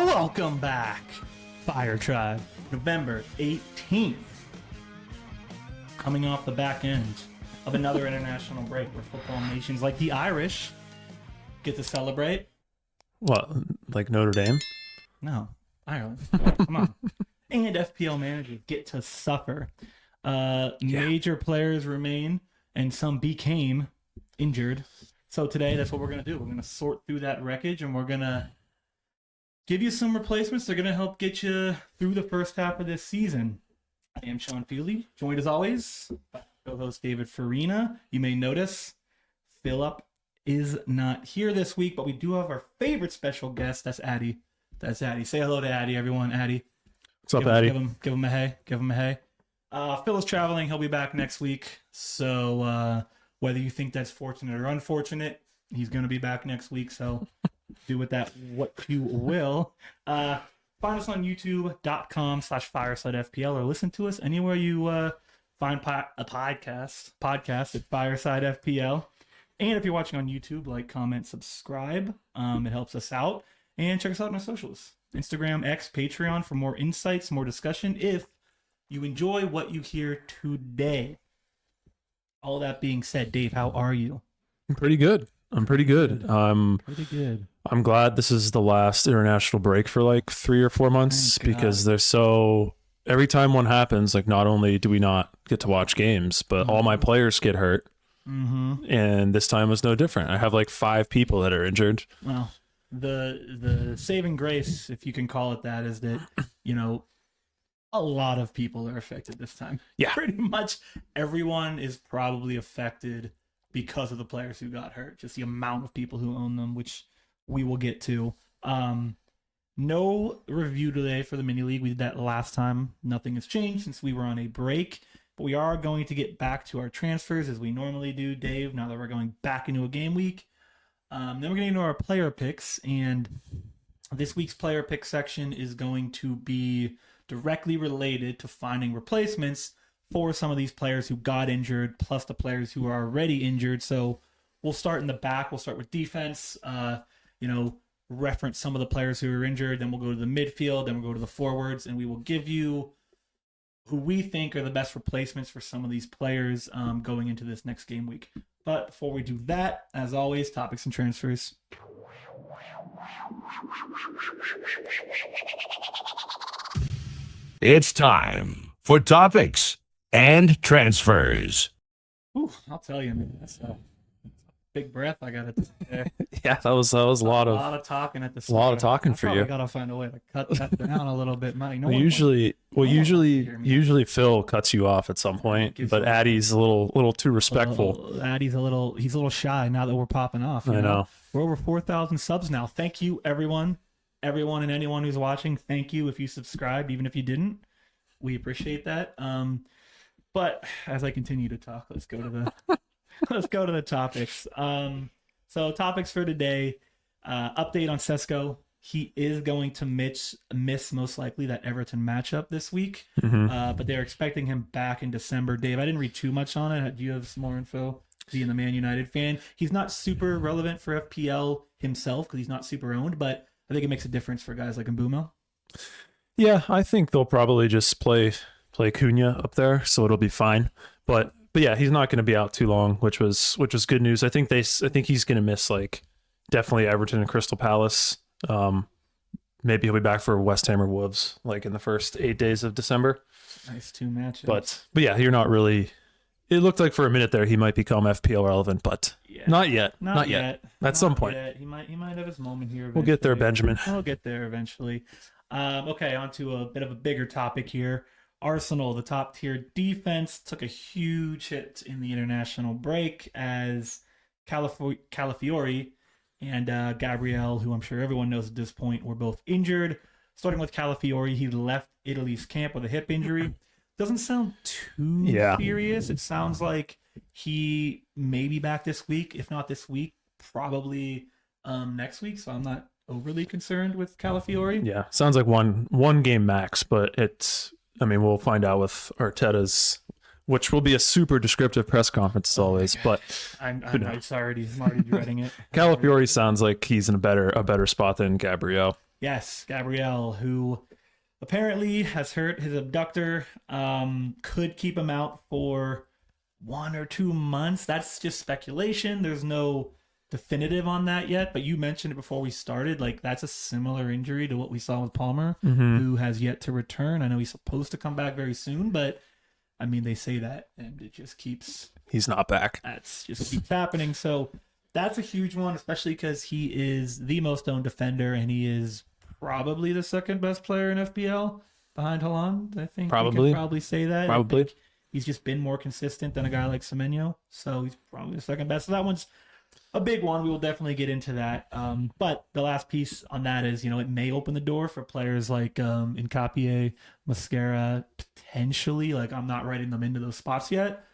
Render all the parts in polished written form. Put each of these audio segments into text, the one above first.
Welcome back, Fire Tribe. November 18th. Coming off the back end of another international break where football nations like the Irish get to celebrate. What, like Notre Dame? No, Ireland. Come on. And FPL managers get to suffer. Major players remain and some became injured. So today, that's what we're going to do. We're going to sort through that wreckage and we're going to give you some replacements. They're going to help get you through the first half of this season. I am Sean Feely, joined as always by co-host David Farina. You may notice Philip is not here this week, but we do have our favorite special guest. That's Addy. Say hello to Addy, everyone. Addy. What's up, Addy? Give him a hey. Give him a hey. Phil is traveling. He'll be back next week. So whether you think that's fortunate or unfortunate, he's going to be back next week. So do with that what you will. Find us on youtube.com/Fireside FPL or listen to us anywhere you find a podcast at Fireside FPL. And if you're watching on YouTube, like, comment, subscribe. It helps us out. And check us out on our socials. Instagram, X, Patreon for more insights, more discussion. If you enjoy what you hear today. All that being said, Dave, how are you? I'm pretty good. Pretty good. I'm glad this is the last international break for like 3 or 4 months because they're so... Every time one happens, like, not only do we not get to watch games, but all my players get hurt. Mm-hmm. And this time was no different. I have like 5 people that are injured. Well, the saving grace, if you can call it that, is that, you know, a lot of people are affected this time. Yeah. Pretty much everyone is probably affected because of the players who got hurt. Just the amount of people who own them, which we will get to. No review today for the mini league. We did that last time. Nothing has changed since we were on a break. But we are going to get back to our transfers as we normally do, Dave, now that we're going back into a game week. Then we're going to get into our player picks. And this week's player pick section is going to be directly related to finding replacements for some of these players who got injured, plus the players who are already injured. So we'll start in the back. We'll start with defense, reference some of the players who are injured. Then we'll go to the midfield. Then we'll go to the forwards. And we will give you who we think are the best replacements for some of these players going into this next game week. But before we do that, as always, topics and transfers. It's time for topics and transfers. Ooh, I'll tell you, man, that's a big breath I got to take there. Yeah, that was a lot of talking at the start. A lot of talking for you. I gotta find a way to cut that down a little bit. Usually Phil cuts you off at some point, but Addy's a little too respectful. Addy's he's a little shy now that we're popping off. I know. We're over 4,000 subs now. Thank you, everyone and anyone who's watching. Thank you if you subscribed, even if you didn't. We appreciate that. But as I continue to talk, let's go to the topics. So topics for today, update on Sesko. He is going to miss most likely that Everton matchup this week, but they're expecting him back in December. Dave, I didn't read too much on it. Do you have some more info? Being the Man United fan, he's not super relevant for FPL himself because he's not super owned, but I think it makes a difference for guys like Mbumo. Yeah, I think they'll probably just play Cunha up there, so it'll be fine. But yeah, he's not going to be out too long, which was good news. I think he's going to miss like definitely Everton and Crystal Palace. Maybe he'll be back for West Ham or Wolves like in the first 8 days of December. Nice 2 matches. But yeah, you're not really. It looked like for a minute there he might become FPL relevant, but not yet. Not yet. At some point, he might have his moment here. We'll get there, Benjamin. We'll get there eventually. Okay, on to a bit of a bigger topic here. Arsenal, the top tier defense, took a huge hit in the international break as Calafiori and Gabriel, who I'm sure everyone knows at this point, were both injured. starting with Calafiori, he left Italy's camp with a hip injury. Doesn't sound too Yeah. serious. It sounds like he may be back this week. If not this week, probably next week. So I'm not overly concerned with Calafiori. Yeah, sounds like one game max, but it's. I mean, we'll find out with Arteta's, which will be a super descriptive press conference as always. But I'm already dreading it. Calafiori sounds like he's in a better spot than Gabriel. Yes, Gabriel, who apparently has hurt his abductor, could keep him out for 1 or 2 months. That's just speculation. There's no definitive on that yet, but you mentioned it before we started. Like, that's a similar injury to what we saw with Palmer, who has yet to return. I know he's supposed to come back very soon, but I mean, they say that and it just keeps... He's not back. That's just keeps happening. So that's a huge one, especially because he is the most owned defender and he is probably the second best player in FPL behind Haaland. I think we can probably say that. Probably. I think he's just been more consistent than a guy like Semenyo, so he's probably the second best. So that one's a big one. We will definitely get into that. But the last piece on that is, it may open the door for players like Nkapie, Mascara, potentially. Like, I'm not writing them into those spots yet,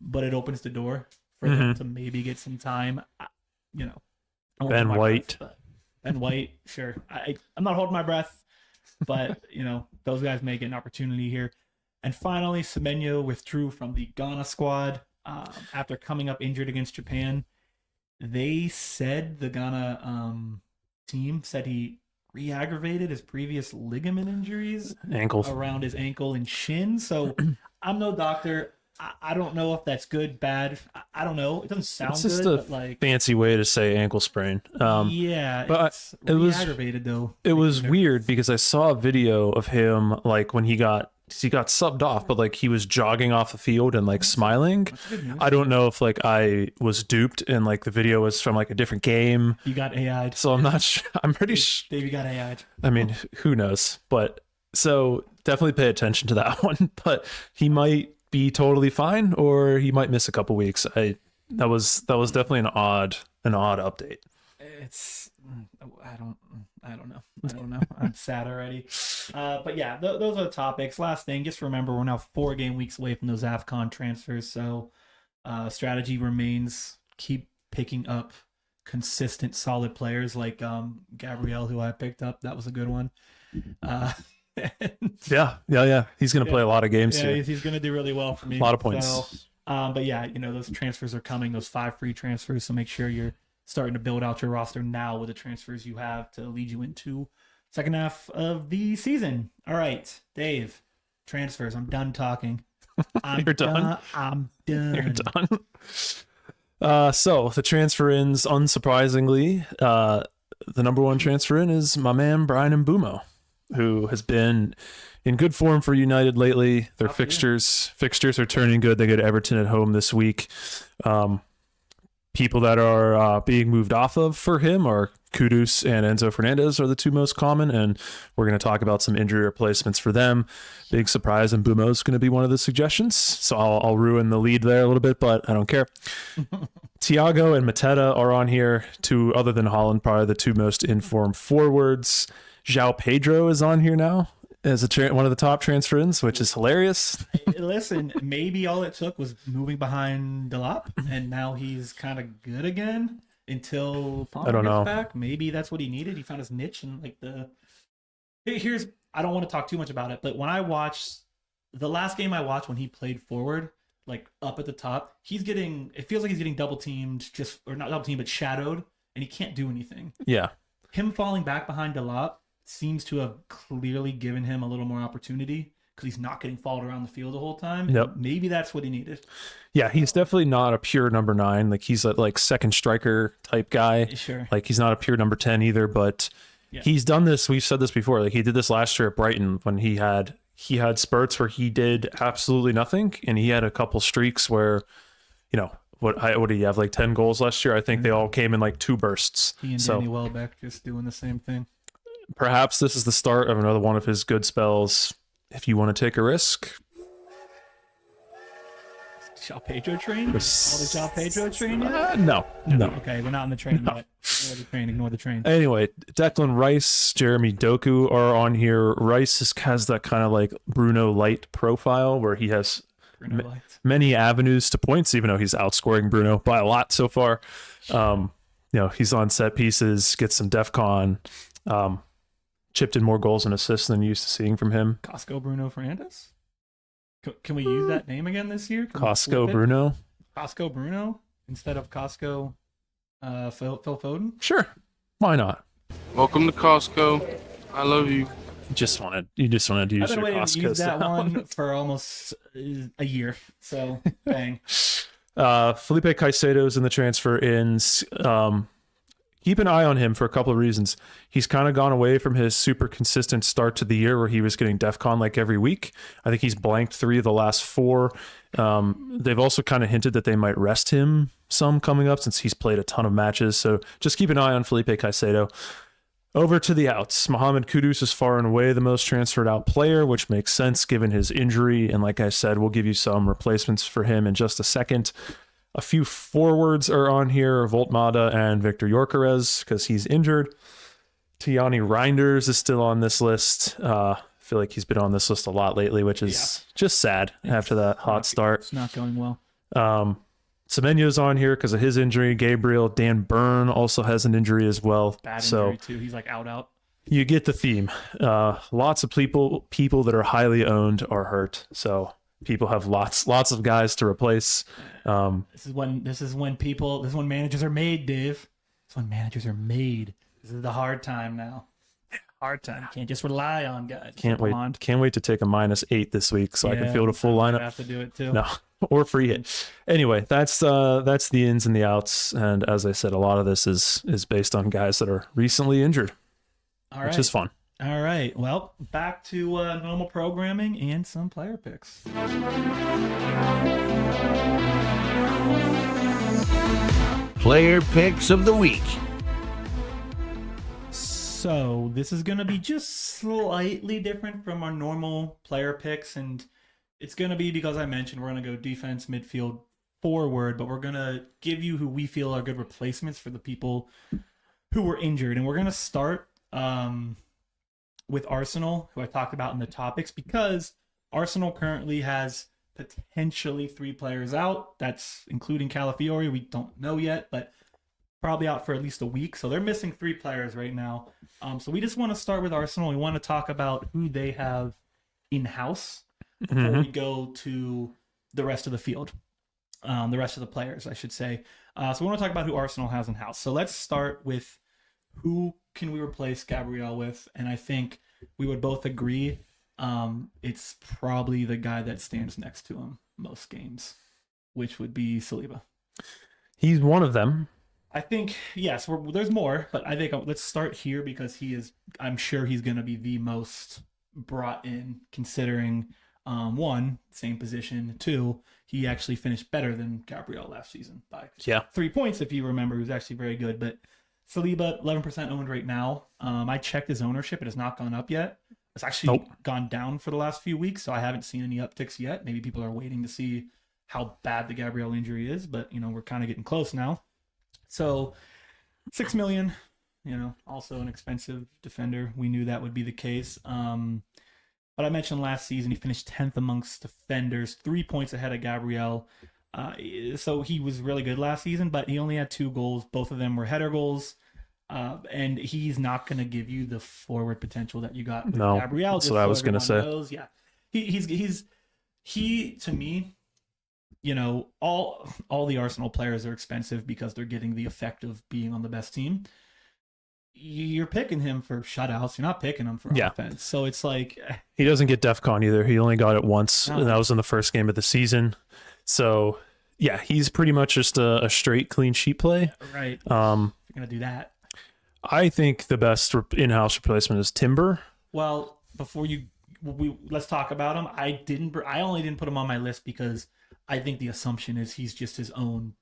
but it opens the door for them to maybe get some time. I won't Ben hold my White. breath, Ben White, sure. I'm not holding my breath, but those guys may get an opportunity here. And finally, Semenyo withdrew from the Ghana squad after coming up injured against Japan. They said the Ghana team said he re-aggravated his previous ligament injuries Ankles. around his ankle and shin. So I'm no doctor. I don't know if that's good, bad. I don't know. It doesn't sound It's just good, a but like fancy way to say ankle sprain. yeah, but it's it was- re-aggravated though. It was weird because I saw a video of him like when he got subbed off, but like he was jogging off the field and like smiling. That's good news. I don't know if like I was duped and like the video was from like a different game. You got AI'd. So I'm not sure. I'm pretty sure. Dave, you got AI'd. I mean, who knows? But so definitely pay attention to that one. But he might be totally fine, or he might miss a couple weeks. That was definitely an odd update. It's I don't know. I'm sad already. But yeah, those are the topics. Last thing, just remember we're now 4 game weeks away from those AFCON transfers. So strategy remains keep picking up consistent, solid players like Gabriel, who I picked up. That was a good one. Yeah. He's gonna play a lot of games Yeah, here. he's gonna do really well for me. A lot of points. So, but yeah, those transfers are coming. Those 5 free transfers. So make sure you're starting to build out your roster now with the transfers you have to lead you into second half of the season. All right, Dave, transfers. I'm done talking. You're done? I'm done. You're done. So the transfer ins, unsurprisingly, the number one transfer in is my man Brian Mbumo, who has been in good form for United lately. Their fixtures are turning good. They get Everton at home this week. People that are being moved off of for him are Kudus and Enzo Fernandez are the 2 most common, and we're going to talk about some injury replacements for them. Big surprise, and Mbumo is going to be one of the suggestions, so I'll ruin the lead there a little bit, but I don't care. Thiago and Mateta are on here, 2 other than Holland, probably the 2 most informed forwards. João Pedro is on here now as one of the top transfer-ins, which is hilarious. Listen, maybe all it took was moving behind Delap, and now he's kind of good again until Palmer gets back. Maybe that's what he needed. He found his niche, and like here's I don't want to talk too much about it, but when I watched the last game I watched when he played forward, like up at the top, it feels like he's getting double teamed, or not double teamed, but shadowed, and he can't do anything. Yeah. Him falling back behind Delap seems to have clearly given him a little more opportunity because he's not getting followed around the field the whole time. Yep. Maybe that's what he needed. Yeah, he's definitely not a pure number 9. Like he's a like second striker type guy. Sure. Like he's not a pure number 10 either, but he's done this. We've said this before. Like he did this last year at Brighton when he had spurts where he did absolutely nothing, and he had a couple streaks where, what did he have, like 10 goals last year? I think they all came in like 2 bursts. He and Danny Welbeck just doing the same thing. Perhaps this is the start of another one of his good spells. If you want to take a risk, João Pedro train? All the João Pedro train yet? No. Okay, we're not on the train yet. Ignore the train. Anyway, Declan Rice, Jeremy Doku are on here. Rice has that kind of like Bruno Light profile where he has Bruno Lights. many avenues to points, even though he's outscoring Bruno by a lot so far. He's on set pieces, gets some DEFCON, chipped in more goals and assists than used to seeing from him. Costco Bruno Fernandes? Can we use that name again this year? Costco Bruno? Costco Bruno instead of Costco Phil Foden? Sure. Why not? Welcome to Costco. I love you. You just wanted to use I've been your waiting Costco to use that sound. one for almost a year. So, bang. Felipe Caicedo's in the transfer ins. Keep an eye on him for a couple of reasons. He's kind of gone away from his super consistent start to the year where he was getting DEFCON like every week. I think he's blanked 3 of the last 4. They've also kind of hinted that they might rest him some coming up since he's played a ton of matches. So just keep an eye on Felipe Caicedo. Over to the outs. Mohamed Kudus is far and away the most transferred out player, which makes sense given his injury. And like I said, we'll give you some replacements for him in just a second. A few forwards are on here, Voltmada and Victor Yorkeres, because he's injured. Tiani Reinders is still on this list. I feel like he's been on this list a lot lately, which is just sad after that hot start. It's not going well. Semenyo's on here because of his injury. Gabriel, Dan Byrne also has an injury as well. Bad so injury, too. He's like out. you get the theme. Lots of people that are highly owned are hurt. So people have lots of guys to replace. This is when managers are made, Dave. This is when managers are made. This is the hard time now. Hard time. You can't just rely on guys. Can't wait to take a -8 this week so I can field a full I lineup. have to do it too. No, or free hit. Anyway, that's the ins and the outs. And as I said, a lot of this is based on guys that are recently injured, which is fun. All right. Well, back to normal programming and some player picks. Player picks of the week. So this is going to be just slightly different from our normal player picks. And it's going to be because I mentioned we're going to go defense, midfield, forward, but we're going to give you who we feel are good replacements for the people who were injured. And we're going to start with Arsenal, who I talked about in the topics, because Arsenal currently has potentially 3 players out. That's including Calafiori. We don't know yet, but probably out for at least a week. So they're missing 3 players right now. So we just want to start with Arsenal. We want to talk about who they have in-house before we go to the rest of the field. The rest of the players, I should say. So we want to talk about who Arsenal has in-house. So let's start with who can we replace Gabriel with? And I think we would both agree it's probably the guy that stands next to him most games, which would be Saliba. He's one of them. I think, yes, there's more, but I think let's start here because I'm sure he's going to be the most brought in considering, 1, same position, 2, he actually finished better than Gabriel last season by 3 points, if you remember. He was actually very good, but Saliba, 11% owned right now. I checked his ownership. It has not gone up yet. It's actually gone down for the last few weeks, so I haven't seen any upticks yet. Maybe people are waiting to see how bad the Gabriel injury is, but, we're kind of getting close now. So 6 million, also an expensive defender. We knew that would be the case. But I mentioned last season, he finished 10th amongst defenders, 3 points ahead of Gabriel. So he was really good last season, but he only had 2 goals. Both of them were header goals. And he's not going to give you the forward potential that you got with Gabriel. That's what I was going to say. Knows. Yeah. He to me, all the Arsenal players are expensive because they're getting the effect of being on the best team. You're picking him for shutouts. You're not picking him for offense. So it's like he doesn't get DEFCON either. He only got it once, and that was in the first game of the season. So yeah, he's pretty much just a straight clean sheet play. Right. You're gonna do that. I think the best in-house replacement is Timber. Well, before let's talk about him. I only didn't put him on my list because I think the assumption is he's just his own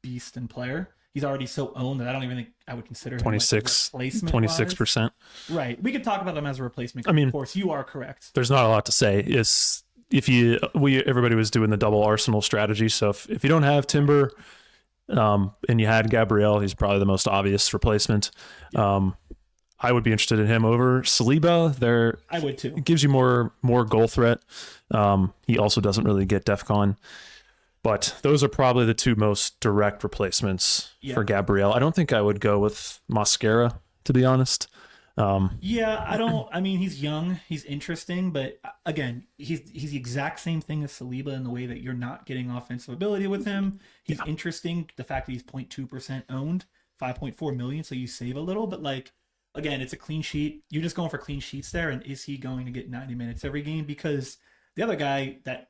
beast and player. He's already so owned that I don't even think I would consider him 26%. Right. We could talk about him as a replacement. I mean, of course, you are correct. There's not a lot to say. It's everybody was doing the double Arsenal strategy. So if you don't have Timber, and you had Gabriel, he's probably the most obvious replacement. I would be interested in him over Saliba. I would too. It gives you more goal threat. He also doesn't really get DEFCON. But those are probably the two most direct replacements for Gabriel. I don't think I would go with Mosquera, to be honest. I mean, he's young, he's interesting, but again, he's the exact same thing as Saliba in the way that you're not getting offensive ability with him. He's interesting. The fact that he's 0.2% owned, 5.4 million, so you save a little, but like, again, it's a clean sheet. You're just going for clean sheets there, and is he going to get 90 minutes every game? Because the other guy that,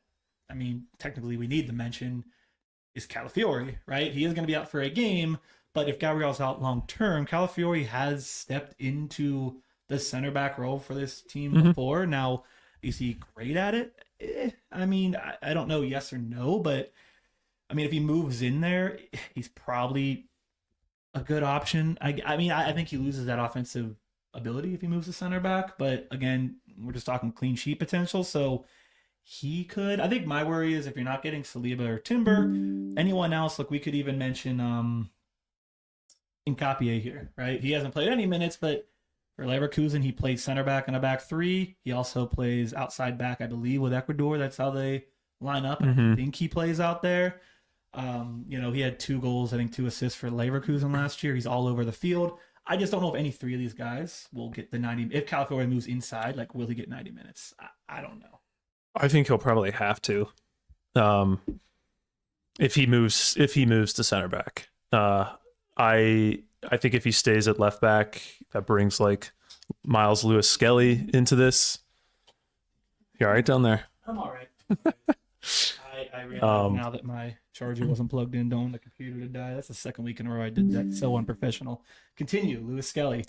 I mean, technically we need to mention is Calafiori, right? He is going to be out for a game, but if Gabriel's out long term, Calafiori has stepped into the center back role for this team before. Now, is he great at it? I mean, I don't know, yes or no, but I mean, if he moves in there, he's probably a good option. I mean, I think he loses that offensive ability if he moves to center back, but again, we're just talking clean sheet potential, so he could. I think my worry is if you're not getting Saliba or Timber, anyone else, like we could even mention Nkapie here, right? He hasn't played any minutes, but for Leverkusen, he played center back in a back three. He also plays outside back, I believe, with Ecuador. That's how they line up. I think he plays out there. He had 2 goals, I think 2 assists for Leverkusen last year. He's all over the field. I just don't know if any 3 of these guys will get the 90. If Calafiori moves inside, like, will he get 90 minutes? I don't know. I think he'll probably have to. If he moves to center back. I think if he stays at left back, that brings like Miles Lewis Skelly into this. You all right down there? I'm all right. I realize now that my charger wasn't plugged in, don't want the computer to die. That's the second week in a row I did that. So unprofessional. Continue, Lewis Skelly.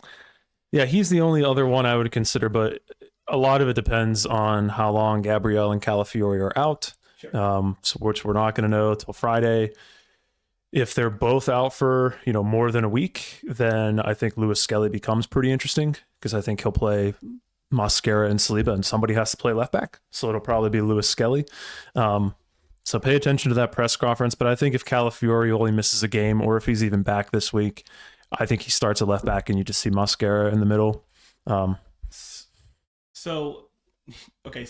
Yeah, he's the only other one I would consider, but a lot of it depends on how long Gabriel and Calafiori are out, which we're not going to know till Friday. If they're both out for more than a week, then I think Lewis Skelly becomes pretty interesting because I think he'll play Mosquera and Saliba, and somebody has to play left back, so it'll probably be Lewis Skelly. So pay attention to that press conference. But I think if Calafiori only misses a game, or if he's even back this week, I think he starts at left back, and you just see Mosquera in the middle. So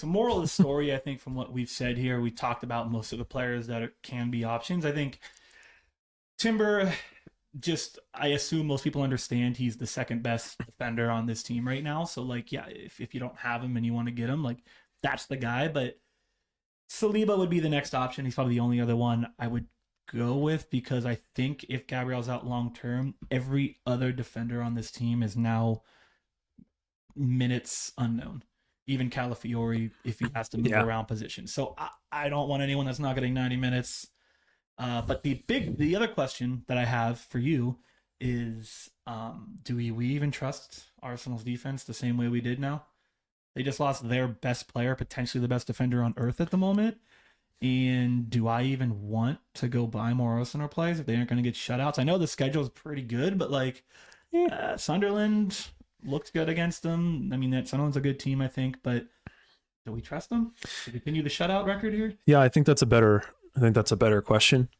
moral of the story, I think from what we've said here, we talked about most of the players that can be options. I think Timber, I assume most people understand he's the second best defender on this team right now. So, if you don't have him and you want to get him, that's the guy. But Saliba would be the next option. He's probably the only other one I would go with, because I think if Gabriel's out long term, every other defender on this team is now minutes unknown. Even Calafiori, if he has to move around positions. So I don't want anyone that's not getting 90 minutes. But the other question that I have for you is, do we even trust Arsenal's defense the same way we did now? They just lost their best player, potentially the best defender on earth at the moment. And do I even want to go buy more Arsenal players if they aren't going to get shutouts? I know the schedule is pretty good, but Sunderland looked good against them. I mean, Sunderland's a good team, I think, but do we trust them to continue the shutout record here? Yeah, I think that's a better question.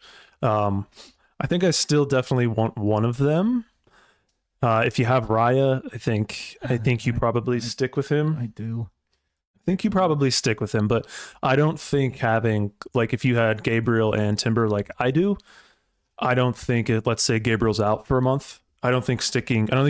I think I still definitely want one of them. If you have Raya, I think you probably stick with him. I do. I think you probably stick with him, but I don't think having, if you had Gabriel and Timber like I do, I don't think let's say Gabriel's out for a month. I don't think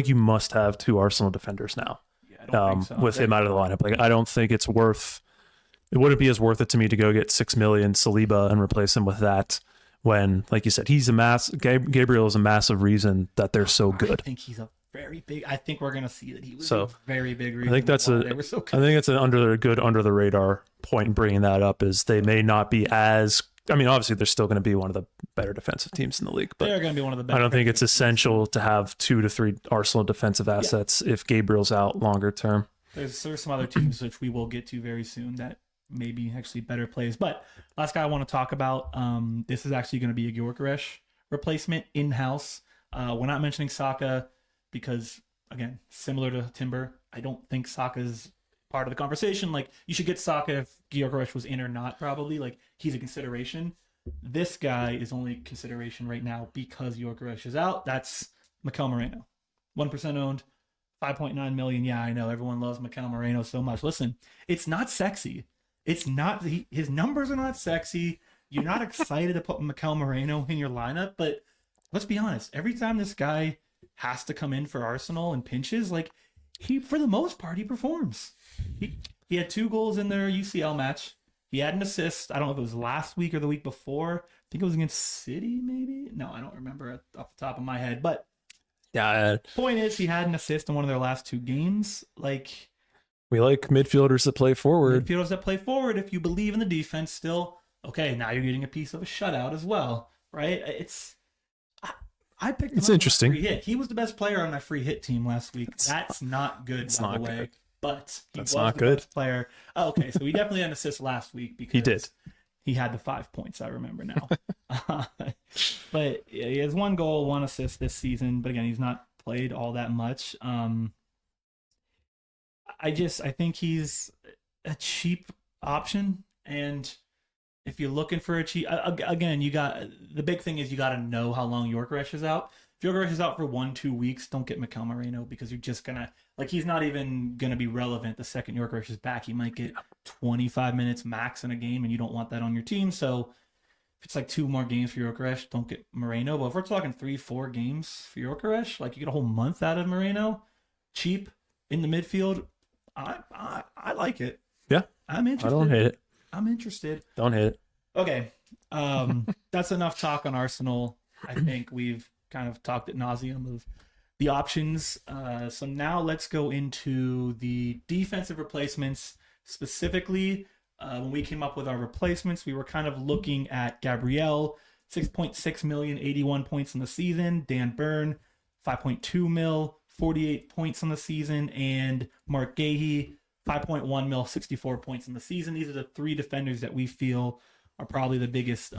you must have 2 Arsenal defenders now. Yeah, I don't think so. With him out of the lineup. I don't think it wouldn't be as worth it to me to go get 6 million Saliba and replace him with that, when, like you said, Gabriel is a massive reason that they're so good. I think he's a very big. I think we're gonna see that he was a very big reason. I think that's it's an under the radar point in bringing that up, is they may not be as. I mean, obviously they're still going to be one of the better defensive teams in the league, but they're going to be one of the better. I don't think it's essential to have 2 to 3 Arsenal defensive assets if Gabriel's out longer term. There's some other teams which we will get to very soon that maybe actually better plays. But last guy I want to talk about, this is actually going to be a Gyökeres replacement in-house. We're not mentioning Saka because, again, similar to Timber, I don't think Saka's part of the conversation. Like, you should get Saka if Gyökeres was in or not, probably. Like, he's a consideration. This guy is only consideration right now because Gyökeres is out. That's Mikel Moreno. 1% owned, 5.9 million. Yeah, I know. Everyone loves Mikel Moreno so much. Listen, it's not sexy. It's not, his numbers are not sexy. You're not excited to put Mikel Moreno in your lineup, but let's be honest. Every time this guy has to come in for Arsenal and pinches, like, he, for the most part, he performs. He had 2 goals in their UCL match. He had an assist. I don't know if it was last week or the week before. I think it was against City, maybe. No, I don't remember off the top of my head. But Yeah, point is, he had an assist in one of their last 2 games. Like, we like midfielders that play forward. midfielders that play forward, if you believe in the defense still, okay, now you're getting a piece of a shutout as well, right? I picked him It's up on a interesting. free hit. He was the best player on my free hit team last week. That's not good, it's by the not way. good. But he That's was not the good. best player. Oh, okay, so he definitely had an assist last week because He did. He had the 5 points, I remember now. But he has 1 goal, 1 assist this season. But again, he's not played all that much. I think he's a cheap option, and if you're looking for a cheap, again, the big thing is you got to know how long Gyökeres is out. If Gyökeres is out for 1-2 weeks, don't get Mikel Moreno because you're just gonna, like, he's not even gonna be relevant the second Gyökeres is back. He might get 25 minutes max in a game, and you don't want that on your team. So if it's like 2 more games for Gyökeres, don't get Moreno. But if we're talking 3-4 games for Gyökeres, like, you get a whole month out of Moreno, cheap in the midfield. I like it. Yeah, I'm interested. I don't hate it. I'm interested. Don't hate it. Okay. That's enough talk on Arsenal. I think we've kind of talked ad nauseum of the options. So now let's go into the defensive replacements. Specifically, when we came up with our replacements, we were kind of looking at Gabriel, 6.6 million, 81 points in the season. Dan Burn, 5.2 mil, 48 points on the season. And Mark Gahey, 5.1 mil, 64 points in the season. These are the 3 defenders that we feel are probably the biggest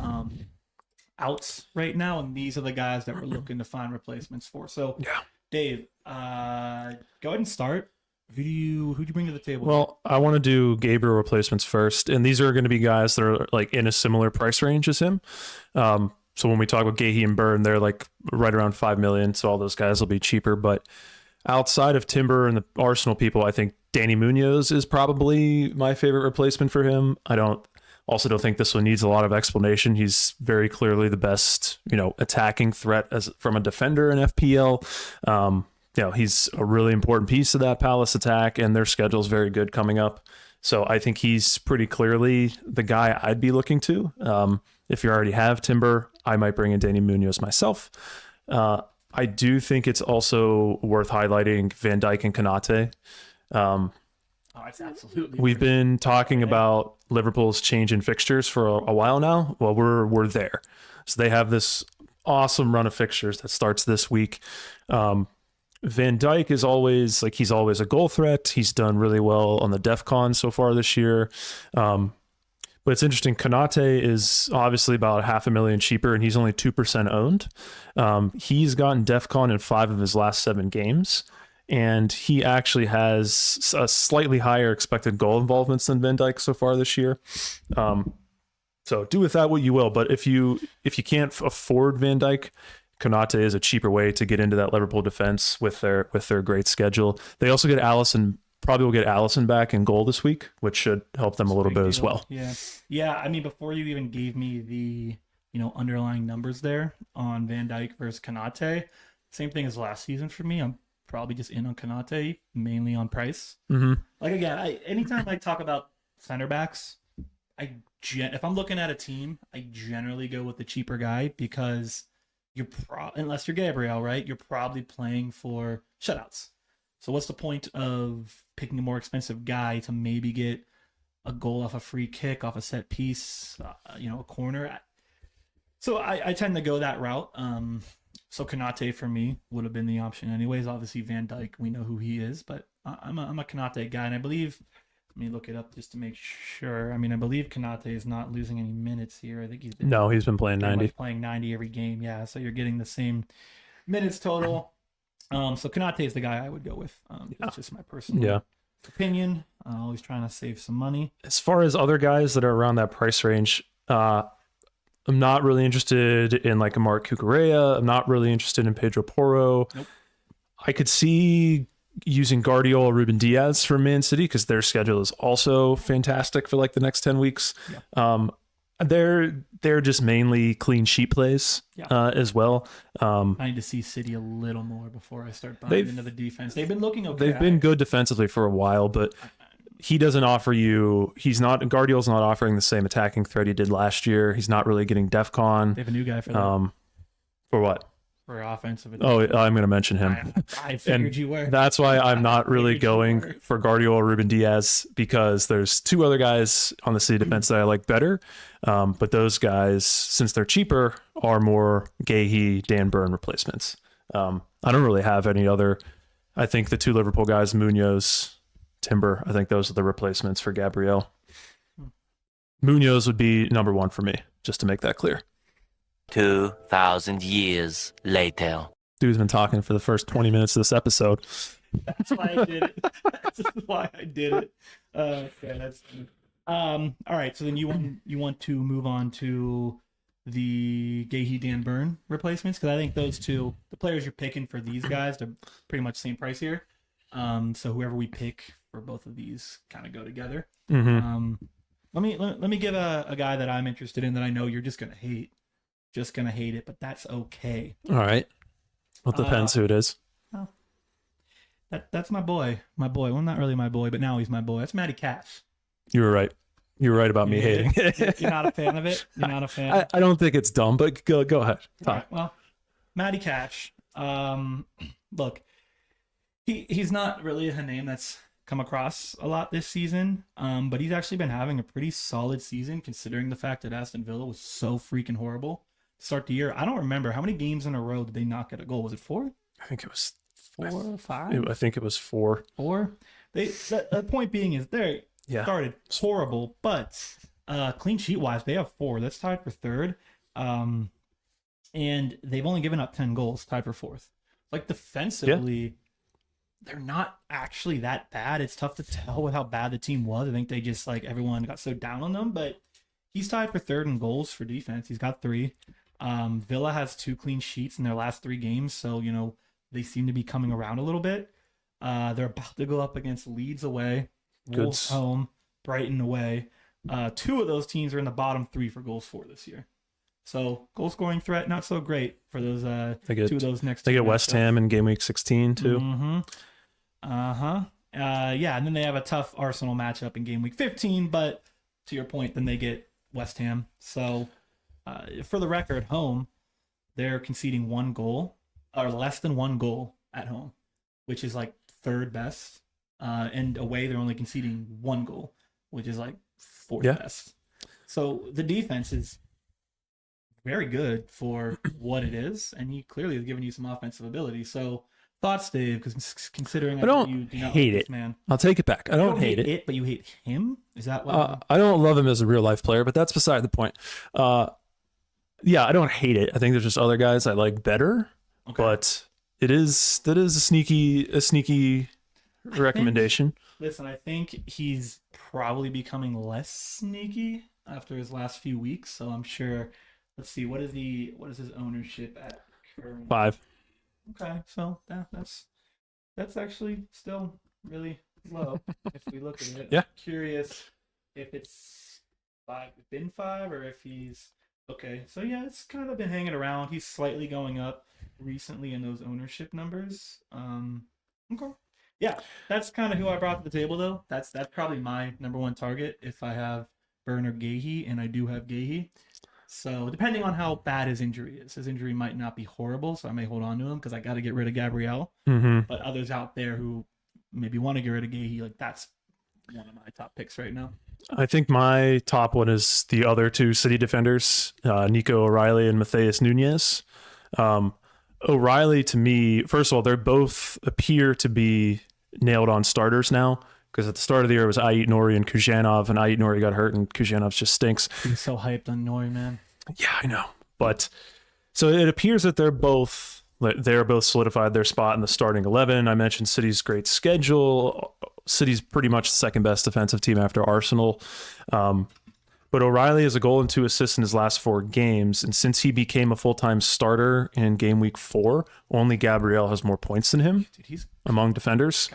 outs right now, and these are the guys that we're looking to find replacements for. So, Yeah. Dave, go ahead and start. Who'd you bring to the table? Well, I want to do Gabriel replacements first, and these are going to be guys that are like in a similar price range as him. So when we talk about Gahey and Burn, they're like right around 5 million. So all those guys will be cheaper. But outside of Timber and the Arsenal people, I think Danny Munoz is probably my favorite replacement for him. I don't think this one needs a lot of explanation. He's very clearly the best, attacking threat from a defender in FPL. He's a really important piece of that Palace attack, and their schedule is very good coming up. So I think he's pretty clearly the guy I'd be looking to. If you already have Timber, I might bring in Danny Munoz myself. I do think it's also worth highlighting Van Dijk and Konate. It's absolutely. We've been talking about Liverpool's change in fixtures for a while now. Well, we're there. So they have this awesome run of fixtures that starts this week. Van Dijk is he's always a goal threat. He's done really well on the DEFCON so far this year. But it's interesting. Konate is obviously about 500,000 cheaper, and he's only 2% owned. He's gotten DEFCON in 5 of his last 7 games, and he actually has a slightly higher expected goal involvements than Van Dijk so far this year. So do with that what you will. But if you can't afford Van Dijk, Konate is a cheaper way to get into that Liverpool defense with their great schedule. They also get Alisson. Probably will get Alisson back in goal this week, which should help them a little bit as well. Yeah. I mean, before you even gave me the underlying numbers there on Van Dijk versus Konate, same thing as last season for me. I'm probably just in on Konate, mainly on price. Mm-hmm. Like, again, anytime I talk about center backs, if I'm looking at a team, I generally go with the cheaper guy because unless you're Gabriel, right? You're probably playing for shutouts. So what's the point of picking a more expensive guy to maybe get a goal off a free kick, off a set piece, a corner? So I tend to go that route. So Konate for me would have been the option anyways. Obviously Van Dijk, we know who he is, but I'm a Konate guy, and I believe. Let me look it up just to make sure. I mean, I believe Konate is not losing any minutes here. I think he's been playing 90. Playing 90 every game. Yeah, so you're getting the same minutes total. So Konate is the guy I would go with. That's just my personal opinion. Always trying to save some money. As far as other guys that are around that price range, I'm not really interested in like a Mark Cucurella. I'm not really interested in Pedro Porro. Nope. I could see using Guardiola, Ruben Diaz for Man City because their schedule is also fantastic for like the next 10 weeks. Yeah. They're just mainly clean sheet plays as well. I need to see City a little more before I start buying into the defense. They've been looking okay. They've been good defensively for a while, but he doesn't offer you. Guardiola's not offering the same attacking threat he did last year. He's not really getting DEFCON. They have a new guy for that. For what? For offensive. Oh, I'm going to mention him. I figured you were. That's why I'm not really going for Guardiola, Ruben Diaz, because there's two other guys on the City defense that I like better. But those guys, since they're cheaper, are more Gahey, Dan Burn replacements. I don't really have any other. I think the two Liverpool guys, Munoz, Timber, I think those are the replacements for Gabriel. Munoz would be number one for me, just to make that clear. 2,000 years later. Dude's been talking for the first 20 minutes of this episode. That's why I did it. That's why I did it. Okay, that's all right. So then you want to move on to the Gahey Dan Burn replacements, because I think those two, the players you're picking for these guys, they're pretty much the same price here. So whoever we pick for both of these kind of go together. Mm-hmm. Let me give a guy that I'm interested in that I know you're just gonna hate. Just gonna hate it, but that's okay. All right. Well, it depends who it is. Well, that's my boy. My boy. Well, not really my boy, but now he's my boy. That's Matty Cash. You were right. You were right about me hating it. You're not a fan of it? You're not a fan? I don't think it's dumb, but go ahead. All right, well, Matty Cash. Look, he's not really a name that's come across a lot this season, but he's actually been having a pretty solid season considering the fact that Aston Villa was so freaking horrible to start the year. I don't remember how many games in a row did they not get a goal. Was it 4? I think it was 4 or 5. I think it was 4. 4. The point being is they started horrible, but clean sheet wise they have 4. That's tied for third, and they've only given up 10 goals, tied for fourth. Like defensively, they're not actually that bad. It's tough to tell with how bad the team was. I think they just everyone got so down on them, but he's tied for third in goals for defense. He's got 3. Villa has 2 clean sheets in their last 3 games, so they seem to be coming around a little bit. They're about to go up against Leeds away, Wolves home, Brighton away. 2 of those teams are in the bottom 3 for goals for this year. So goal scoring threat not so great for those 2 of those next. They get West Ham in game week 16 too. Mm-hmm. And then they have a tough Arsenal matchup in game week 15, but to your point, then they get West Ham. So for the record, home, they're conceding 1 goal or less than 1 goal at home, which is like third best. And away, they're only conceding 1 goal, which is like fourth best. So the defense is very good for what it is, and he clearly has given you some offensive ability. So thoughts, Dave, because considering I don't you do not hate like it. This man. I'll take it back. I don't hate it, but you hate him. Is that what? I don't love him as a real life player, but that's beside the point. I don't hate it. I think there's just other guys I like better, but that is a sneaky recommendation. I think he's probably becoming less sneaky after his last few weeks. So I'm sure. Let's see. What is his ownership at currently? 5. Okay, so that's actually still really low if we look at it. Yeah. I'm curious if it's 5 or if he's okay. So yeah, it's kind of been hanging around. He's slightly going up recently in those ownership numbers. Okay. Yeah, that's kind of who I brought to the table though. That's probably my number 1 target if I have Burn or Gahey, and I do have Gahey. So depending on how bad his injury is, his injury might not be horrible, so I may hold on to him because I got to get rid of Gabriel. Mm-hmm. But others out there who maybe want to get rid of Gahey, that's one of my top picks right now. I think my top one is the other 2 City defenders, Nico O'Reilly and Matheus Nunes. O'Reilly, to me, first of all, they both appear to be nailed on starters now. Because at the start of the year, it was Ait Nori and Kujanov, and Ait Nori got hurt, and Kujanov just stinks. He's so hyped on Nori, man. Yeah, I know. But so it appears that they're both solidified their spot in the starting 11. I mentioned City's great schedule. City's pretty much the second best defensive team after Arsenal. But O'Reilly has a goal and 2 assists in his last 4 games. And since he became a full-time starter in game week 4, only Gabriel has more points than him among defenders,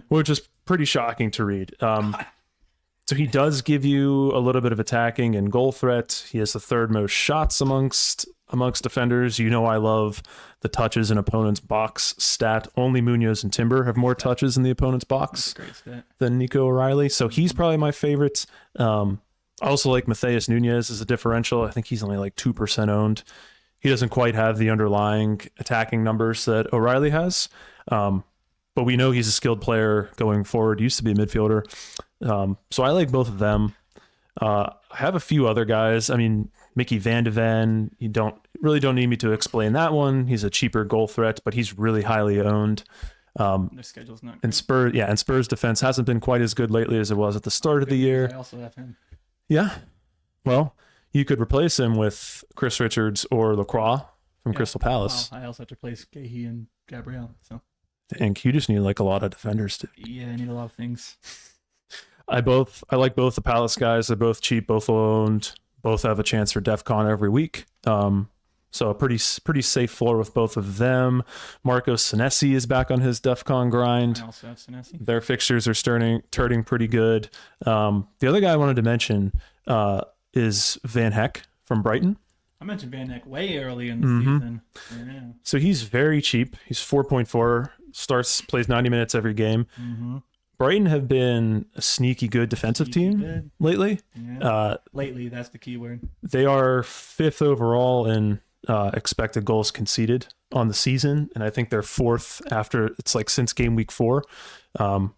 which is pretty shocking to read. So he does give you a little bit of attacking and goal threat. He has the 3rd most shots amongst defenders. You know I love the touches in opponent's box stat. Only Munoz and Timber have more touches in the opponent's box than Nico O'Reilly. So he's probably my favorite. I also like Matheus Nunes as a differential. I think he's only like 2% owned. He doesn't quite have the underlying attacking numbers that O'Reilly has. But we know he's a skilled player going forward. Used to be a midfielder. So I like both of them. I have a few other guys. I mean, Mickey Van de Ven, you don't need me to explain that one. He's a cheaper goal threat, but he's really highly owned. Their schedule's not and Spurs defense hasn't been quite as good lately as it was at the start of the year. I also have him. Yeah. Well, you could replace him with Chris Richards or Lacroix from Crystal Palace. Well, I also have to replace Gahey and Gabriel. So I think you just need like a lot of defenders to. Yeah, I need a lot of things. I like both the Palace guys. They're both cheap, both owned, both have a chance for DEFCON every week. So a pretty safe floor with both of them. Marco Senesi is back on his DEFCON grind. I also have Senesi. Their fixtures are turning pretty good. The other guy I wanted to mention is Van Heck from Brighton. I mentioned Van Heck way early in the season. Yeah. So he's very cheap. He's 4.4, plays 90 minutes every game. Brighton have been a sneaky good defensive team lately. Yeah. Lately, that's the key word. They are 5th overall in expected goals conceded on the season, and I think they're 4th after it's like since game week 4. Or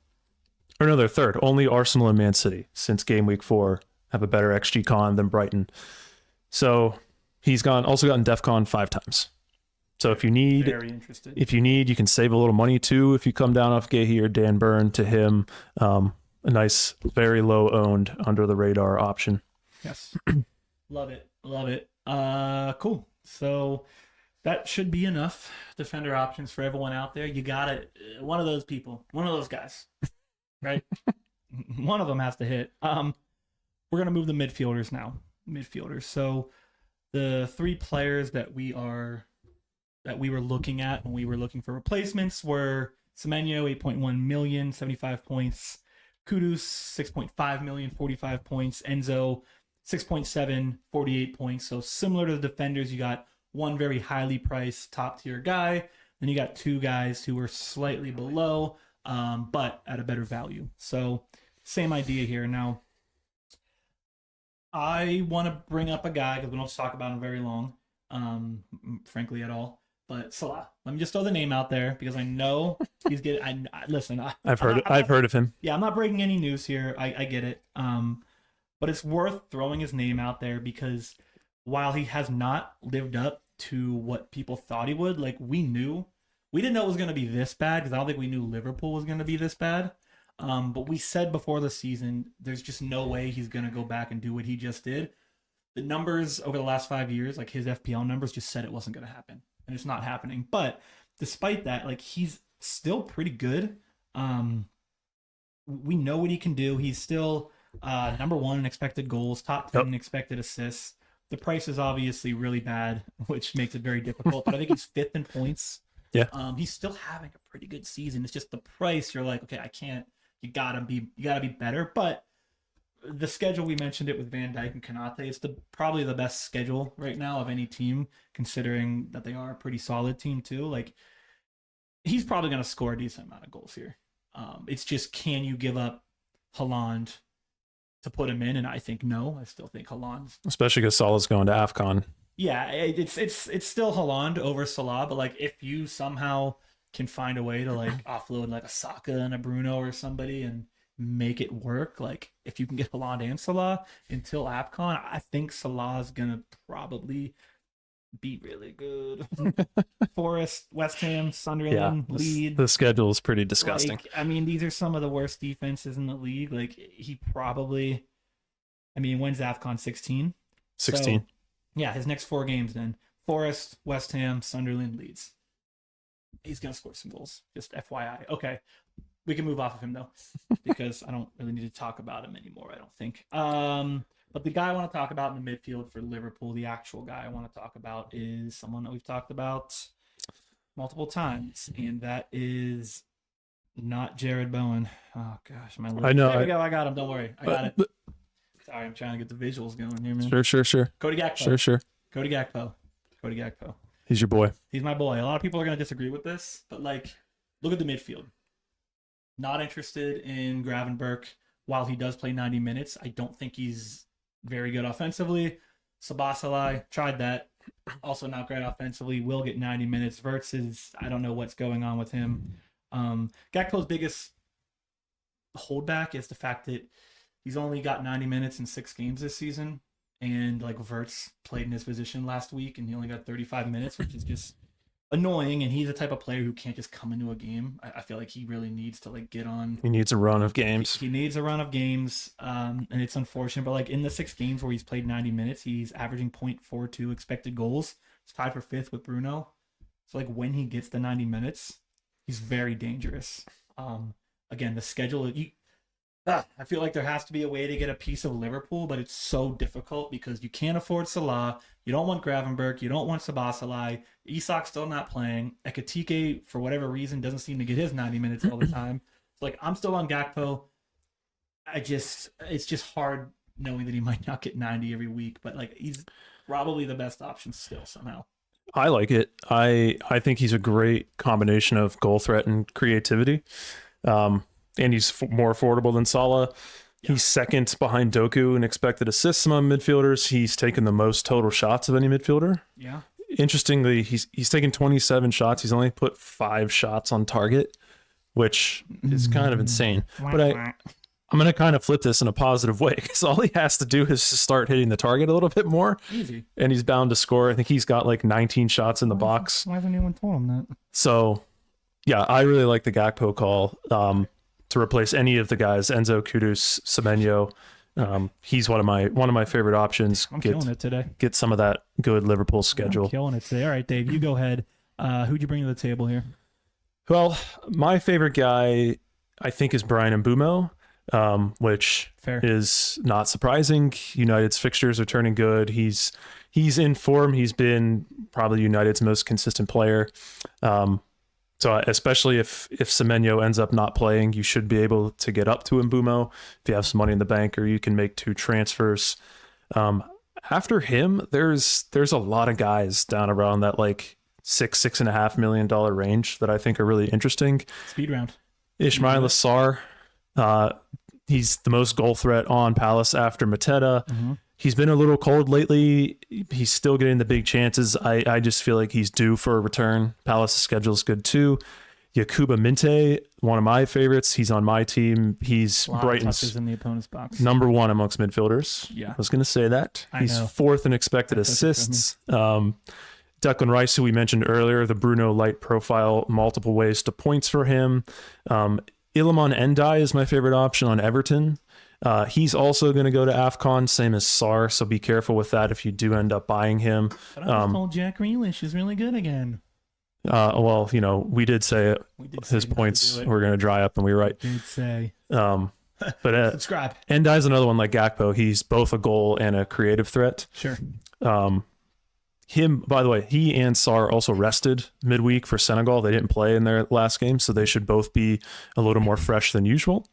no, they're 3rd. Only Arsenal and Man City since game week 4 have a better XG con than Brighton. So he's also gotten DEFCON 5 times. So if you need, you can save a little money too. If you come down off Gahey or Dan Burn to him, a nice, very low owned under the radar option. Yes. Love it. Cool. So that should be enough defender options for everyone out there. You got it. One of those people, one of those guys, right? One of them has to hit. We're going to move the midfielders now. So the 3 players that we were looking at when we were looking for replacements were Semenyo, 8.1 million, 75 points. Kudus, 6.5 million, 45 points. Enzo, 6.7, 48 points. So similar to the defenders, you got one very highly priced top tier guy. Then you got 2 guys who were slightly below, but at a better value. So same idea here. Now, I want to bring up a guy because we don't talk about him very long, frankly, at all. But Salah, let me just throw the name out there because I know he's getting. I've heard of him. Yeah, I'm not breaking any news here. I get it. But it's worth throwing his name out there because while he has not lived up to what people thought he would, like we didn't know it was going to be this bad because I don't think we knew Liverpool was going to be this bad. But we said before the season, there's just no way he's going to go back and do what he just did. The numbers over the last 5 years, like his FPL numbers, just said it wasn't going to happen. And it's not happening. But despite that, like he's still pretty good. We know what he can do. He's still number 1 in expected goals, top 10 in expected assists. The price is obviously really bad, which makes it very difficult. But I think he's 5th in points. Yeah. He's still having a pretty good season. It's just the price. You're like, okay, I can't. You gotta be better. But the schedule, we mentioned it with Van Dijk and Konate. It's probably the best schedule right now of any team, considering that they are a pretty solid team too. Like he's probably going to score a decent amount of goals here. It's just, can you give up Haaland to put him in? And I think no. I still think Haaland, especially because Salah's going to AFCON. Yeah, it's still Haaland over Salah, but like if you somehow can find a way to like offload like a Saka and a Bruno or somebody and make it work, like if you can get Haaland and Salah until AFCON, I think Salah's gonna probably be really good. Forest, West Ham, Sunderland, Leeds. The schedule is pretty disgusting. Like, I mean, these are some of the worst defenses in the league. Like he probably, when's AFCON? 16? 16. So, yeah, his next 4 games then. Forest, West Ham, Sunderland, Leeds. He's gonna score some goals. Just FYI. Okay. We can move off of him though, because I don't really need to talk about him anymore. I don't think. But the guy I want to talk about in the midfield for Liverpool, the actual guy I want to talk about is someone that we've talked about multiple times, and that is not Jared Bowen. Oh gosh, my list. I know. There we go. I got him. Don't worry, I got it. Sorry, I'm trying to get the visuals going here, man. Sure. Cody Gakpo. Sure. Cody Gakpo. He's your boy. He's my boy. A lot of people are going to disagree with this, but like, look at the midfield. Not interested in Gravenberch. While he does play 90 minutes, I don't think he's very good offensively. Szoboszlai, tried that. Also not great offensively. Will get 90 minutes. Wirtz is, I don't know what's going on with him. Gakpo's biggest holdback is the fact that he's only got 90 minutes in 6 games this season. And like Wirtz played in his position last week and he only got 35 minutes, which is just annoying. And he's the type of player who can't just come into a game. I feel like he really needs to like get on. He needs a run of games. He needs a run of games. And it's unfortunate, but like in the 6 games where he's played 90 minutes, he's averaging 0.42 expected goals. It's tied for 5th with Bruno. So like when he gets the 90 minutes, he's very dangerous. Again, the schedule, I feel like there has to be a way to get a piece of Liverpool, but it's so difficult because you can't afford Salah. You don't want Gravenberch. You don't want Szoboszlai. Isak's still not playing. Ekitike, for whatever reason, doesn't seem to get his 90 minutes all the time. So, like, I'm still on Gakpo. It's just hard knowing that he might not get 90 every week, but, like, he's probably the best option still somehow. I like it. I think he's a great combination of goal threat and creativity. And he's more affordable than Salah. Yeah. He's second behind Doku in expected assists among midfielders. He's taken the most total shots of any midfielder. Yeah. Interestingly, he's taken 27 shots. He's only put 5 shots on target, which is kind of insane. But I'm going to kind of flip this in a positive way because all he has to do is to start hitting the target a little bit more. Easy. And he's bound to score. I think he's got like 19 shots in the box. Why hasn't anyone told him that? So, yeah, I really like the Gakpo call. To replace any of the guys, Enzo, Kudus, Semenyo. He's one of my favorite options. I'm killing it today. Get some of that good Liverpool schedule. I'm killing it today. All right, Dave, you go ahead. Who'd you bring to the table here? Well, my favorite guy, I think, is Brian Mbeumo, which Fair. Is not surprising. United's fixtures are turning good. He's in form. He's been probably United's most consistent player. So especially if Semenyo ends up not playing, you should be able to get up to Mbeumo if you have some money in the bank, or you can make 2 transfers. After him, there's a lot of guys down around that like $6.5 million range that I think are really interesting. Speed round. Ismail Assar, he's the most goal threat on Palace after Mateta. Mm-hmm. He's been a little cold lately. He's still getting the big chances. I just feel like he's due for a return. Palace's schedule is good too. Yakuba Minte, one of my favorites. He's on my team. He's Brighton's in the opponent's box. number 1 amongst midfielders. Yeah. I was going to say that. He's know. 4th in expected assists. Declan Rice, who we mentioned earlier, the Bruno light profile, multiple ways to points for him. Iliman Ndiaye is my favorite option on Everton. He's also going to go to AFCON, same as Sarr, so be careful with that if you do end up buying him. But I was told Jack Grealish is really good again. Well, we did say his points were going to dry up, and we were right. We did say. But subscribe. Ndiaye's another one like Gakpo. He's both a goal and a creative threat. Sure. Him, by the way, he and Sarr also rested midweek for Senegal. They didn't play in their last game, so they should both be a little more fresh than usual.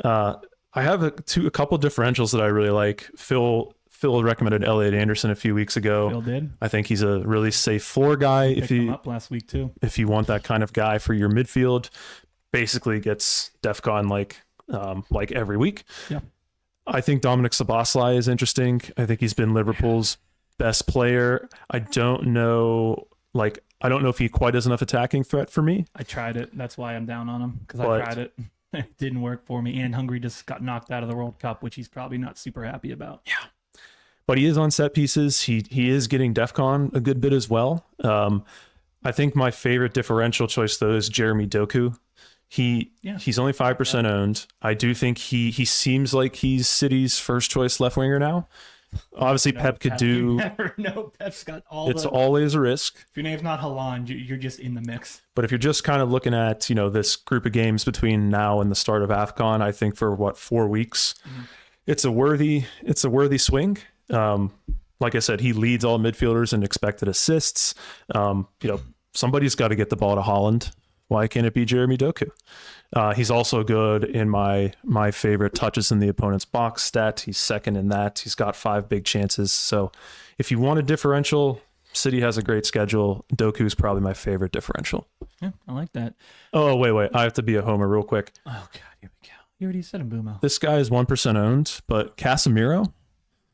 I have a couple differentials that I really like. Phil recommended Elliot Anderson a few weeks ago. Phil did. I think he's a really safe floor guy. Picked him up last week too. If you want that kind of guy for your midfield, basically gets DEFCON like every week. Yeah. I think Dominic Szoboszlai is interesting. I think he's been Liverpool's best player. I don't know if he quite has enough attacking threat for me. I tried it. That's why I'm down on him, because I tried it. It didn't work for me, and Hungary just got knocked out of the World Cup, which he's probably not super happy about. Yeah, but he is on set pieces. He is getting DEFCON a good bit as well. I think my favorite differential choice though is Jeremy Doku. He's only 5% owned. I do think he seems like he's City's first choice left winger now. Obviously, No, Pep could You do. never know. Pep's got all It's the. always a risk. If your name's not Haaland, you're just in the mix. But if you're just kind of looking at, this group of games between now and the start of AFCON, I think for 4 weeks, it's a worthy swing. Like I said, he leads all midfielders in expected assists. Somebody's got to get the ball to Haaland. Why can't it be Jeremy Doku? He's also good in my favorite touches in the opponent's box stat. He's second in that. He's got 5 big chances. So if you want a differential, City has a great schedule. Doku's probably my favorite differential. Yeah, I like that. Oh, wait. I have to be a homer real quick. Oh, God, here we go. You already said Mbumo. This guy is 1% owned, but Casemiro,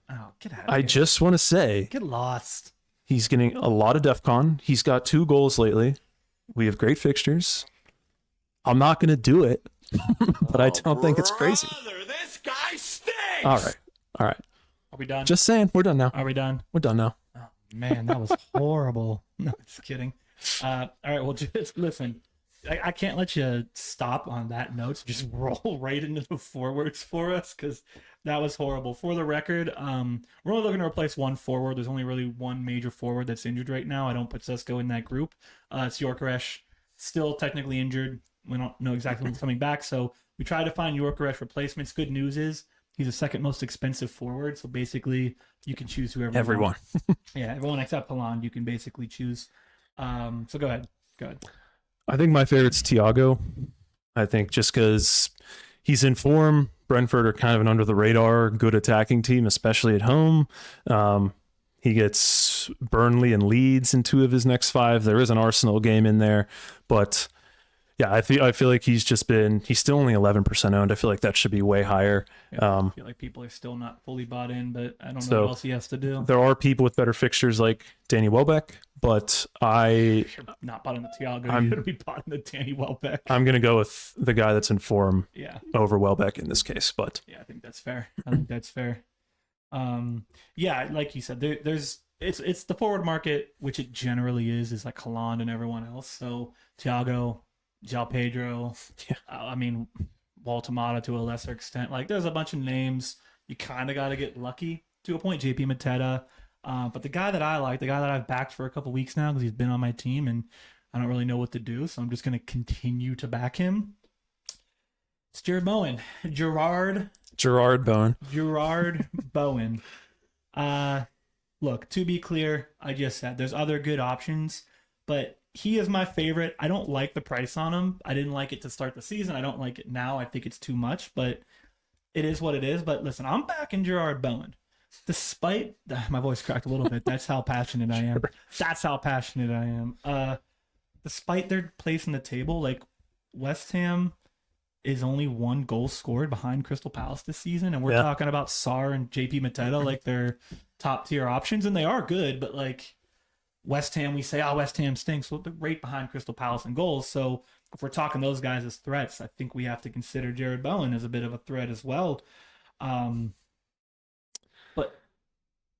Oh, get out of I here. just want to say Get lost. he's getting a lot of DEFCON. He's got 2 goals lately. We have great fixtures. I'm not going to do it, but I don't think it's crazy. This guy stinks. All right. Are we done? Just saying, we're done now. Are we done? We're done now. Oh, man, that was horrible. No, just kidding. All right, well, just listen. I can't let you stop on that note. So just roll right into the forwards for us because that was horrible. For the record, we're only looking to replace one forward. There's only really one major forward that's injured right now. I don't put Sesko in that group. It's Gyökeres, still technically injured. We don't know exactly when he's coming back, so we try to find Gyökeres replacements. Good news is he's the second most expensive forward, so basically you can choose whoever. Everyone. You want. Yeah, everyone except Haaland, you can basically choose. So go ahead. I think my favorite's Thiago. I think just because he's in form. Brentford are kind of an under the radar, good attacking team, especially at home. He gets Burnley and Leeds in 2 of his next 5. There is an Arsenal game in there, but yeah, I feel like he's still only 11% owned. I feel like that should be way higher. I feel like people are still not fully bought in, but I don't know So, what else he has to do. There are people with better fixtures like Danny Welbeck, but You're not bought in the Thiago. You're going to be bought in the Danny Welbeck. I'm going to go with the guy that's in form Yeah. over Welbeck in this case. But Yeah, I think that's fair. Yeah, like you said, it's the forward market, which it generally is like Haaland and everyone else. So Thiago, João Pedro, Waltamata to a lesser extent. Like there's a bunch of names. You kind of got to get lucky to a point. JP Mateta. But the guy that I like, the guy that I've backed for a couple weeks now because he's been on my team and I don't really know what to do, so I'm just going to continue to back him. It's Jared Bowen. Gerard Bowen. Look, to be clear, I just said there's other good options, but he is my favorite. I don't like the price on him. I didn't like it to start the season. I don't like it now. I think it's too much, but it is what it is. But listen, I'm backing Gerard Bowen. Despite my voice cracked a little bit. That's how passionate I am. Despite their place in the table, like West Ham is only 1 goal scored behind Crystal Palace this season, and we're talking about Sarr and JP Mateta like they're top tier options, and they are good, but like West Ham, we say, West Ham stinks. Well, they're right behind Crystal Palace in goals. So if we're talking those guys as threats, I think we have to consider Jared Bowen as a bit of a threat as well. But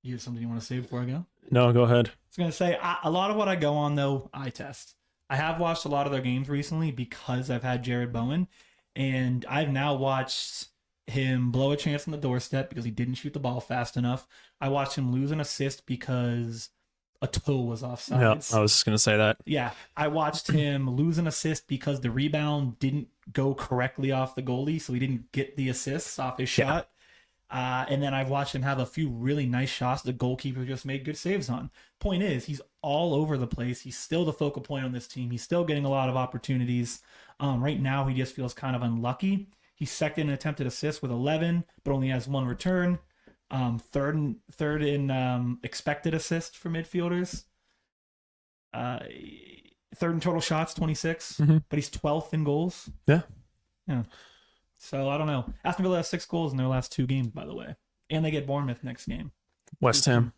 you have something you want to say before I go? no, go ahead. I was going to say, a lot of what I go on, though, I test. I have watched a lot of their games recently because I've had Jared Bowen, and I've now watched him blow a chance on the doorstep because he didn't shoot the ball fast enough. I watched him lose an assist because a toe was offside. Yeah, I was just going to say that. Yeah, I watched him lose an assist because the rebound didn't go correctly off the goalie, so he didn't get the assists off his shot. And then I've watched him have a few really nice shots the goalkeeper just made good saves on. Point is, he's all over the place. He's still the focal point on this team. He's still getting a lot of opportunities. Right now, he just feels kind of unlucky. He's second in attempted assists with 11, but only has 1 return. Third in expected assists for midfielders. Third in total shots, 26, but he's 12th in goals. Yeah. So I don't know. Aston Villa has 6 goals in their last 2 games, by the way, and they get Bournemouth next game. West Ham.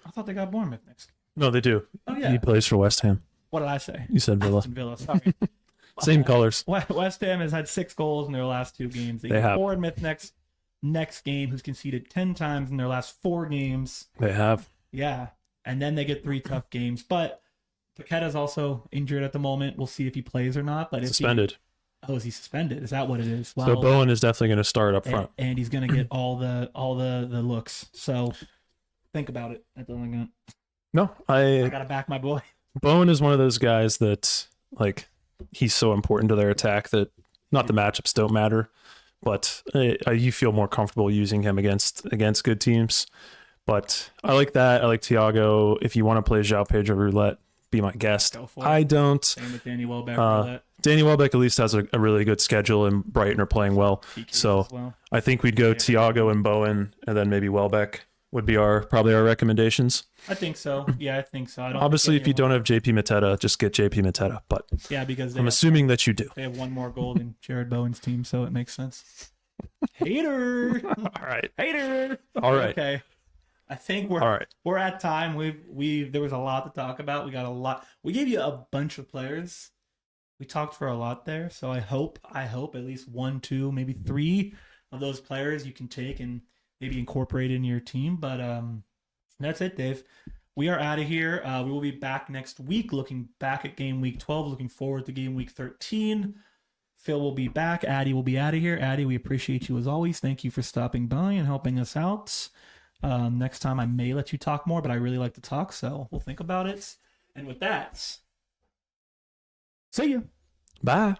I thought they got Bournemouth next game. No, they do. Oh yeah. He plays for West Ham. What did I say? You said Villa. Aston Villa. Sorry. Same colors. West Ham has had 6 goals in their last 2 games. They get have. Bournemouth next game, who's conceded 10 times in their last 4 games. They have. Yeah, and then they get 3 tough games. But Paqueta's also injured at the moment. We'll see if he plays or not. But Suspended. Oh, is he suspended? Is that what it is? So Bowen is definitely going to start up front. And he's going to get all the looks. So think about it. That's all I got. No, I got to back my boy. Bowen is one of those guys that like he's so important to their attack that not the matchups don't matter, but you feel more comfortable using him against good teams. But I like that. I like Thiago. If you want to play João Pedro Roulette, be my guest. Go for it. I don't. Same with Danny Welbeck. Danny Welbeck at least has a really good schedule, and Brighton are playing well. So I think we'd go Thiago and Bowen, and then maybe Welbeck would be probably our recommendations. I think so. Yeah, I think so. Obviously, if you don't have JP Mateta, just get JP Mateta. But yeah, because I'm assuming that you do. They have one more goal than Jared Bowen's team, so it makes sense. Hater. All right. Hater. All right. Okay. I think we're at time. There was a lot to talk about. We got a lot. We gave you a bunch of players. We talked for a lot there. So I hope at least 1, 2, maybe 3 of those players you can take and maybe incorporate in your team. But that's it, Dave. We are out of here. We will be back next week, looking back at game week 12, looking forward to game week 13. Phil will be back. Addy will be out of here. Addy, we appreciate you as always. Thank you for stopping by and helping us out. Next time I may let you talk more, but I really like to talk, so we'll think about it. And with that, see you. Bye.